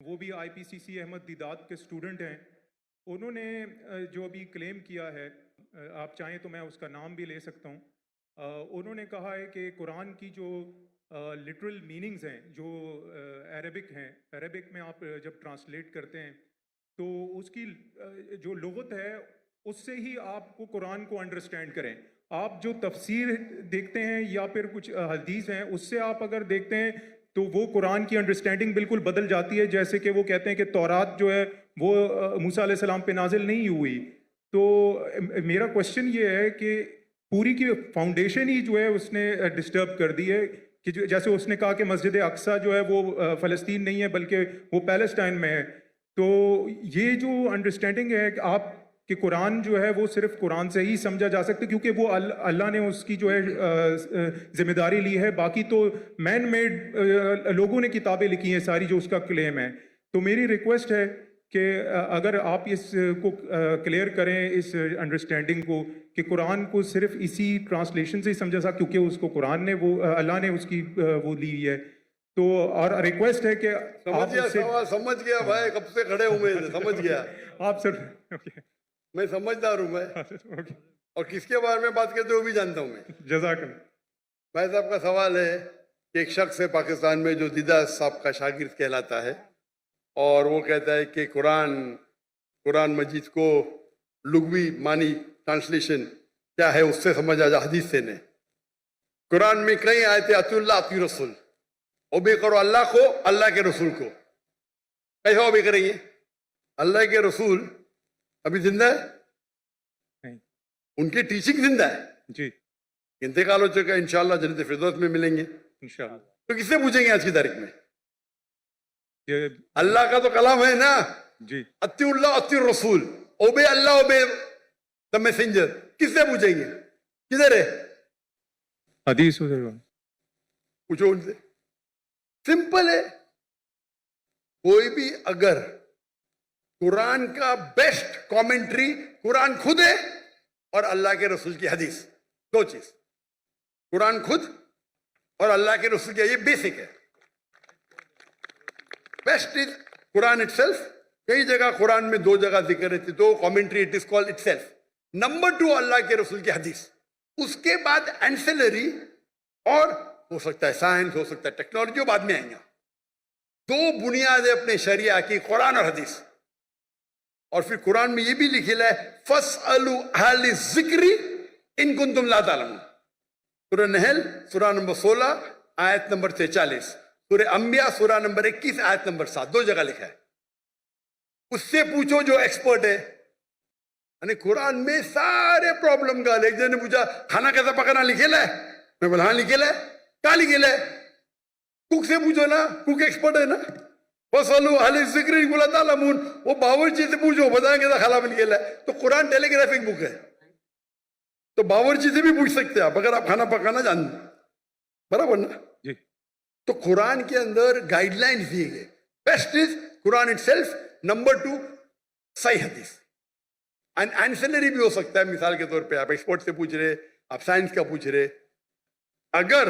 وہ بھی آئی پی سی سی احمد دیدات کے اسٹوڈنٹ ہیں. انہوں نے جو ابھی کلیم کیا ہے, آپ چاہیں تو میں اس کا نام بھی لے سکتا ہوں. انہوں نے کہا ہے کہ قرآن کی جو لٹرل میننگز ہیں جو عربک ہیں, عربک میں آپ جب ٹرانسلیٹ کرتے ہیں تو اس کی جو لغت ہے اس سے ہی آپ کو قرآن کو انڈرسٹینڈ کریں. آپ جو تفسیر دیکھتے ہیں یا پھر کچھ حدیث ہیں اس سے آپ اگر دیکھتے ہیں تو وہ قرآن کی انڈرسٹینڈنگ بالکل بدل جاتی ہے. جیسے کہ وہ کہتے ہیں کہ تورات جو ہے وہ موسیٰ علیہ السلام پہ نازل نہیں ہوئی. تو میرا کوشچن یہ ہے کہ پوری کی فاؤنڈیشن ہی جو ہے اس نے ڈسٹرب کر دی ہے کہ جیسے اس نے کہا کہ مسجد اقصیٰ جو ہے وہ فلسطین نہیں ہے بلکہ وہ پیلسٹائن میں ہے. تو یہ جو انڈرسٹینڈنگ ہے کہ آپ کہ قرآن جو ہے وہ صرف قرآن سے ہی سمجھا جا سکتا ہے کیونکہ وہ اللہ نے اس کی جو ہے ذمہ داری لی ہے. باقی تو مین میڈ لوگوں نے کتابیں لکھی ہیں ساری جو اس کا کلیم ہے. تو میری ریکویسٹ ہے کہ اگر آپ اس کو کلیئر کریں اس انڈرسٹینڈنگ کو کہ قرآن کو صرف اسی ٹرانسلیشن سے ہی سمجھا سکتا کیونکہ اس کو قرآن نے وہ اللہ نے اس کی وہ لی ہے. تو اور ریکویسٹ ہے کہ سمجھ گیا بھائی, کب سے کھڑے ہوئے سمجھ گیا آپ سر. میں سمجھدار ہوں میں, اور کس کے بارے میں بات کرتے ہو بھی جانتا ہوں میں. جزاک اللہ. بھائی صاحب کا سوال ہے کہ ایک شخص ہے پاکستان میں جو دیدہ صاحب کا شاگرد کہلاتا ہے, اور وہ کہتا ہے کہ قرآن مجید کو لغوی معنی ٹرانسلیشن کیا ہے اس سے سمجھا جا حدیث سے نہیں. قرآن میں کئی آیتیں اطیعوا اللہ اطیعوا رسول, اوبے کرو اللہ کو اللہ کے رسول کو. کیسے اوبے کریں گے؟ اللہ کے رسول ابھی زندہ ہے, ان کی ٹیچنگ زندہ ہے جی, انتقال ہو چکا ہے, انشاءاللہ جنت فردوس میں ملیں گے انشاءاللہ. تو کس سے پوچھیں گے آج کی تاریخ میں؟ اللہ کا تو کلام ہے نا جی, اطیعوا اللہ اطیعوا الرسول, obey Allah obey the messenger. کس سے پوچھیں گے؟ کدھر ہے حدیث ادھر پوچھو ان سے. سمپل ہے. کوئی بھی اگر قرآن کا بیسٹ کامنٹری قرآن خود ہے اور اللہ کے رسول کی حدیث, دو چیز, قرآن خود اور اللہ کے رسول کی, یہ بیسک ہے. Best is Quran it self. کئی جگہ قرآن میں دو جگہ ذکر رہتی تو commentary it is called it self. Number 2 اللہ کے رسول کی حدیث. اس کے بعد اینسلری, اور ہو سکتا ہے سائنس, ہو سکتا ہے ٹیکنالوجی, وہ بعد میں آئیں گا. دو بنیادیں اپنے شریعہ کی, قرآن اور حدیث. اور پھر قرآن میں یہ بھی لکھا ہے فَاسْأَلُوا أَهْلَ الذِّكْرِ إِن كُنتُمْ لَا تَعْلَمُونَ. سورہ نحل سورہ نمبر 16 آیت نمبر 43, سورہ انبیاء سورہ نمبر 21 آیت نمبر 7, دو جگہ لکھا ہے. اس سے پوچھو جو ایکسپرٹ ہے. یعنی قرآن میں سارے پرابلم کا. ایک جن نے پوچھا کھانا کیسا پکانا لکھے ہے, میں بولا ہاں لکھے ہے. کیا لکھے ہے؟ کوک سے پوچھو نا, کوک ایکسپرٹ ہے نا. فَاسْأَلُوا أَهْلَ الذِّكْرِ إِن كُنتُمْ لَا تَعْلَمُونَ. وہ باورچی سے پوچھو بتائیں گے کھانا بن گیا ہے. تو قرآن ٹیلی گرافک بک ہے, تو باورچی سے بھی پوچھ سکتے ہیں آپ اگر آپ کھانا پکانا جانتے, برابر نا جی. تو قرآن کے اندر گائیڈ لائنز دیے گئے. Best is Quran it self. Number 2 صحیح حدیث. اینسلری بھی ہو سکتا ہے, مثال کے طور پہ آپ ایکسپرٹ سے پوچھ رہے, آپ سائنس کا پوچھ رہے. اگر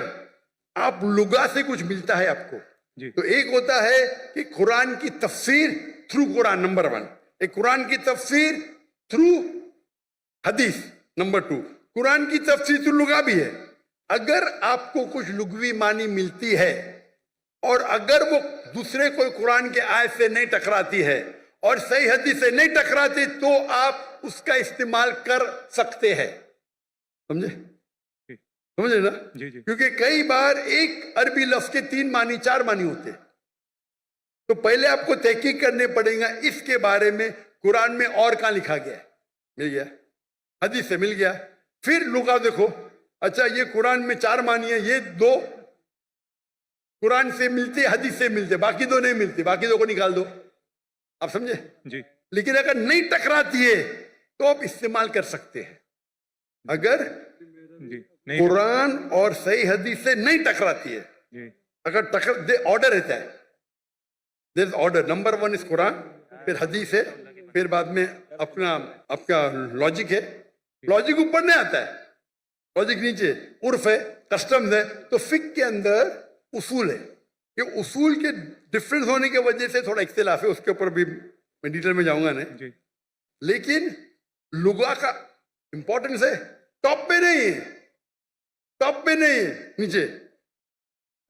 آپ لغا سے کچھ ملتا ہے آپ کو جی. تو ایک ہوتا ہے کہ قرآن کی تفسیر تھرو قرآن, نمبر 1. ایک قرآن کی تفسیر تھرو حدیث, نمبر 2. قرآن کی تفسیر تھرو لغا بھی ہے. اگر آپ کو کچھ لغوی معنی ملتی ہے اور اگر وہ دوسرے کوئی قرآن کے آیت سے نہیں ٹکراتی ہے اور صحیح حدیث سے نہیں ٹکراتی تو آپ اس کا استعمال کر سکتے ہیں. سمجھے سمجھے نا جی جی. کیونکہ کئی بار ایک عربی لفظ کے 3 معنی 4 معنی ہوتے ہیں. تو پہلے آپ کو تحقیق کرنے پڑے گا اس کے بارے میں قرآن میں اور کہاں لکھا گیا ہے. مل گیا, حدیث سے مل گیا. پھر لغا دیکھو, اچھا یہ قرآن میں 4 معنی ہے, یہ 2 قرآن سے ملتے حدیث سے ملتے, باقی 2 نہیں ملتے, باقی 2 کو نکال دو. آپ سمجھے جی. لیکن اگر نہیں ٹکراتی ہے تو آپ استعمال کر سکتے ہیں. اگر جی. قرآن اور صحیح حدیث سے نہیں ٹکراتی ہے, جی. اگر آرڈر رہتا ہے, دیر از آرڈر. نمبر 1 از قرآن, پھر حدیث ہے, پھر بعد میں آپ کا لاجک ہے. لاجک اوپر نہیں آتا ہے, لاجک نیچے, عرف ہے, کسٹمز ہے. تو فقہ کے اندر اصول ہے, یہ اصول کے ڈفرینس ہونے کی وجہ سے تھوڑا اختلاف ہے, اس کے اوپر بھی میں ڈیٹیل میں جاؤں گا نہیں, جی لیکن لغا کا امپورٹنس ہے, ٹاپ پہ نہیں ہے, ٹاپ پہ نہیں ہے, نیچے.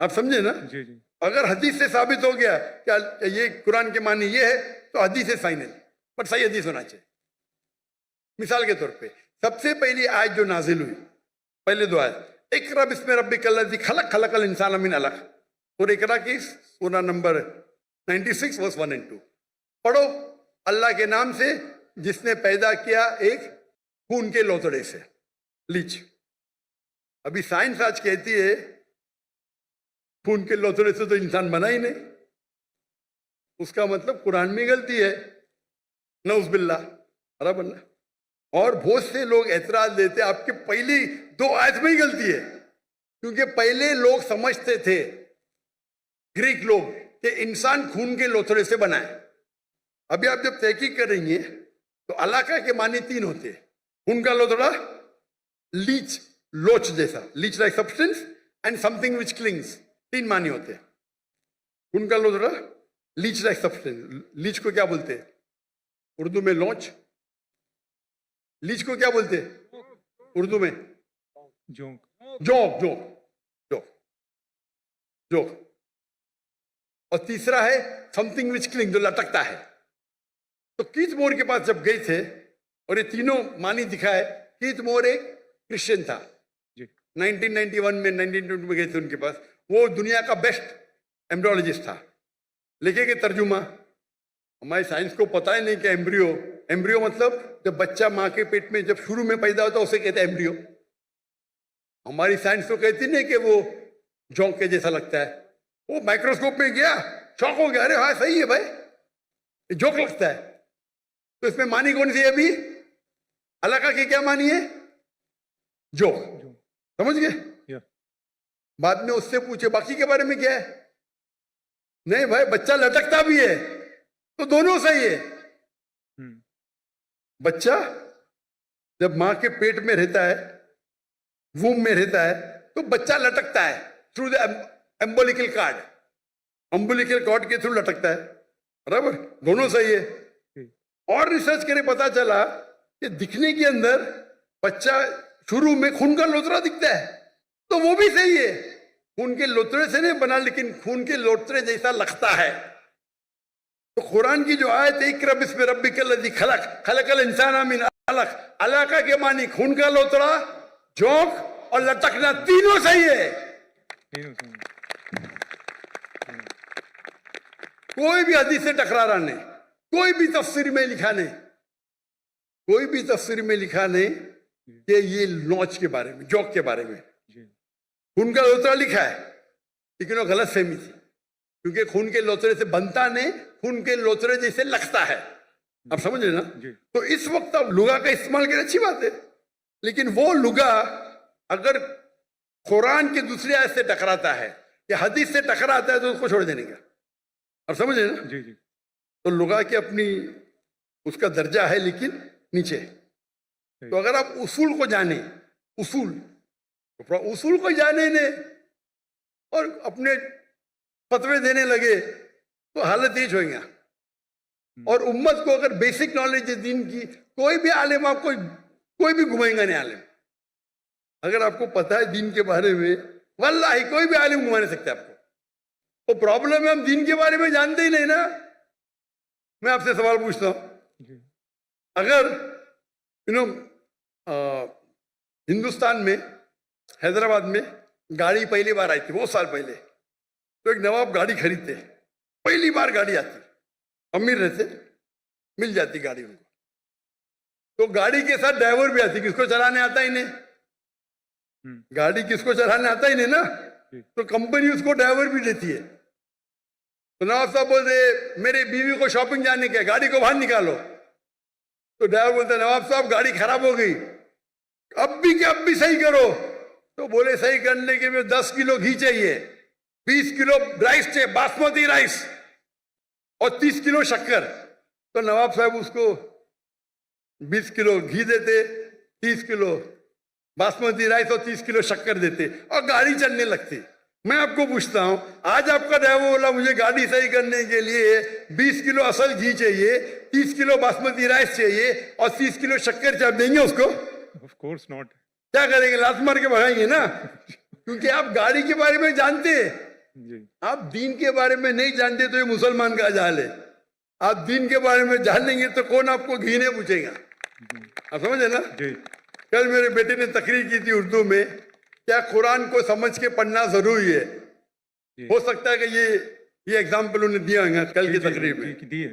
آپ سمجھے نا؟ جی جی اگر حدیث سے ثابت ہو گیا کہ یہ قرآن کے معنی یہ ہے تو حدیث ہے فائنل, پر صحیح حدیث ہونا چاہیے. مثال کے طور پہ سب سے پہلی آیت جو نازل ہوئی, پہلے دو آیت, اقرا بسم ربک الذی خلق, خلق الانسان من علق, اور اقرا کی سورہ نمبر 96 ورس 1 and 2. پڑھو اللہ کے نام سے جس نے پیدا کیا ایک خون کے لوتڑے سے, لیچ. ابھی سائنس آج کہتی ہے خون کے لوتڑے سے تو انسان بنا ہی نہیں, اس کا مطلب قرآن میں غلطی ہے, نعوذ باللہ, رب اللہ. اور بہت سے لوگ اعتراض دیتے آپ کے پہلی دو آیت میں ہی غلطی ہے, کیونکہ پہلے لوگ سمجھتے تھے, گریک لوگ, کہ انسان خون کے لوتھڑے سے بنا ہے. ابھی آپ جب تحقیق کریں گے تو علاقہ کے معنی تین ہوتے ہیں. خون کا لوتھڑا, لیچ, لوچ جیسا, latch like substance, and some thing which killings, تین معنی ہوتے ہیں. خون کا لوتھڑا, لیچ لائک سبسٹینس. لیچ کو کیا بولتے ہیں اردو میں؟ لونچ. لیچ کو کیا بولتے ہیں اردو میں؟ جونک. جوک, جوک, جوک, جوک. اور تیسرا ہے سم تھنگ وچ کلنگ, جو لٹکتا ہے. تو کیت مور کے پاس جب گئے تھے اور یہ تینوں معنی دکھائے, کیت مور ایک کرسچن تھا, جی 1991 میں 1922 میں گئے تھے ان کے پاس. وہ دنیا کا بیسٹ ایمبریولوجسٹ تھا. لکھے کہ ترجمہ, ہماری سائنس کو پتہ ہی نہیں کہ ایمبریو, ایمبریو مطلب جب بچہ ماں کے پیٹ میں جب شروع میں پیدا ہوتا ہے اسے کہتے ہیں ایمبریو. ہماری سائنس تو کہتی نہیں کہ وہ جونک کے جیسا لگتا ہے. وہ مائکروسکوپ میں گیا, شوق ہو گیا, ارے ہاں صحیح ہے بھائی, یہ جوک لگتا ہے. تو اس میں معنی کون سی ہے ابھی؟ علاقہ کی کیا معنی ہے؟ جوک. سمجھ گئے؟ یا بعد میں اس سے پوچھے باقی کے بارے میں کیا ہے. نہیں بھائی, بچہ لٹکتا بھی ہے تو دونوں صحیح ہے. بچہ جب ماں کے پیٹ میں رہتا ہے, ووم میں رہتا ہے, تو بچہ لٹکتا ہے تھرو دا امبولیکل کارڈ, امبولیکل کارڈ کے تھرو لٹکتا ہے. برابر, دونوں صحیح ہے. اور ریسرچ کرے پتا چلا کہ دکھنے کے اندر بچہ شروع میں خون کا لوترا دکھتا ہے, تو وہ بھی صحیح ہے. خون کے لوترے سے نہیں بنا, لیکن خون کے لوترے جیسا لگتا ہے. تو قرآن کی جو آیت ہے اقرا بسم ربک الذی خلق, خلق الانسان من علق, علاقہ کے معنی خون کا لوتڑا, جوک اور لٹکنا, تینوں صحیح ہے. کوئی بھی حدیث سے ٹکرا رہا نہیں, کوئی بھی تفسیر میں لکھا نہیں, کوئی بھی تفسیر میں لکھا نہیں کہ یہ لونچ کے بارے میں, جوک کے بارے میں. خون کا لوتڑا لکھا ہے, لیکن وہ غلط فہمی تھی, کیونکہ خون کے لوترے سے بنتا نہیں, خون کے لوترے جیسے لگتا ہے. آپ سمجھ رہے نا؟ تو اس وقت اب لغا کا استعمال کرے اچھی بات ہے, لیکن وہ لغا اگر قرآن کے دوسری آیت سے ٹکراتا ہے یا حدیث سے ٹکراتا ہے تو اس کو چھوڑ دینے کا. آپ سمجھ رہے نا؟ جی جی تو لغا کی اپنی اس کا درجہ ہے, لیکن نیچے. تو اگر آپ اصول کو جانیں, اصول کو جانے نے اور اپنے فتوے دینے لگے تو حالت یہ ہوئیں گا. اور امت کو اگر بیسک نالج ہے دین کی, کوئی بھی عالم آپ کو کوئی بھی گھمائیں گا نہیں عالم. اگر آپ کو پتا ہے دین کے بارے میں, واللہ کوئی بھی عالم گھما نہیں سکتا آپ کو. وہ پرابلم ہے ہم دین کے بارے میں جانتے ہی نہیں نا. میں آپ سے سوال پوچھتا ہوں, اگر ہندوستان میں حیدرآباد میں گاڑی پہلی بار آئی تھی بہت سال پہلے, تو ایک نواب گاڑی خریدتے, پہلی بار گاڑی آتی, امیر رہتے, مل جاتی گاڑی ان کو, تو گاڑی کے ساتھ ڈرائیور بھی آتی. کس کو چلانے آتا ہی نہیں, گاڑی کس کو چلانے آتا ہی نہیں نا, تو کمپنی اس کو ڈرائیور بھی دیتی ہے. تو نواب صاحب بولتے میری بیوی کو شاپنگ جانے کے, گاڑی کو باہر نکالو. تو ڈرائیور بولتا نواب صاحب گاڑی خراب ہو گئی, اب بھی صحیح کرو. تو بولے صحیح کرنے کے لیے 10 کلو گھی چاہیے, 20 کلو رائس چاہیے, باسمتی رائس, اور 30 کلو شکر. تو نواب صاحب اس کو 20 کلو گھی دیتے, 30 کلو باسمتی رائس اور 30 کلو شکر دیتے, اور گاڑی چلنے لگتی. میں آپ کو پوچھتا ہوں، آج آپ کا ڈرائیور بولا مجھے گاڑی صحیح کرنے کے لیے 20 کلو اصل گھی چاہیے، 30 کلو باسمتی رائس چاہیے اور 30 کلو شکر چاپ دیں گے اس کو؟ Of course not. کیا کریں گے؟ لات مار کے بھگائیں گے نا، کیونکہ آپ گاڑی کے بارے میں جانتے ہیں، جی آپ دین کے بارے میں نہیں جانتے تو یہ مسلمان کا جہل ہے. آپ دین کے بارے میں جان لیں گے تو کون آپ کو گھی نہیں پوچھے گا. آپ سمجھے نا؟ جی کل میرے بیٹے نے تقریر کی تھی اردو میں، کیا قرآن کو سمجھ کے پڑھنا ضروری ہے؟ جی ہو سکتا ہے کہ یہ ایگزامپل انہیں دیا ہوگا کل کی تقریر میں، دی ہے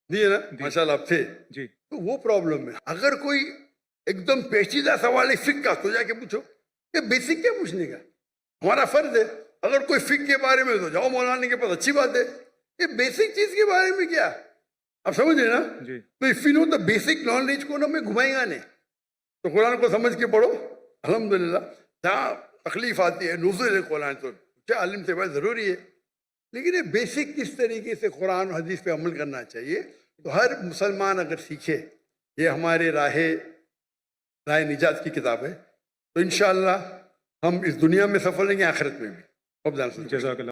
دیے نا؟ ماشاء اللہ آپ تھے. جی تو وہ پرابلم ہے. اگر کوئی ایک دم پیچیدہ سوال ہے فقہ کا تو جا کے پوچھو. یہ بیسک کیا پوچھنے کا؟ ہمارا فرض ہے. اگر کوئی فقہ کے بارے میں تو جاؤ مولانا کے پاس، اچھی بات ہے. یہ بیسک چیز کے بارے میں کیا؟ آپ سمجھ رہے نا؟ جی تو if you know the basic knowledge کو نا میں گھمائے گا نہیں. تو قرآن کو سمجھ کے پڑھو. الحمدللہ جہاں تکلیف آتی ہے نزول ہے قرآن تو کیا عالم سے بات ضروری ہے، لیکن یہ بیسک کس طریقے سے قرآن و حدیث پہ عمل کرنا چاہیے تو ہر مسلمان اگر سیکھے. یہ ہمارے راہ نجات کی کتاب ہے، تو انشاءاللہ ہم اس دنیا میں سفل رہیں گے، آخرت میں بھی. جزاک اللہ.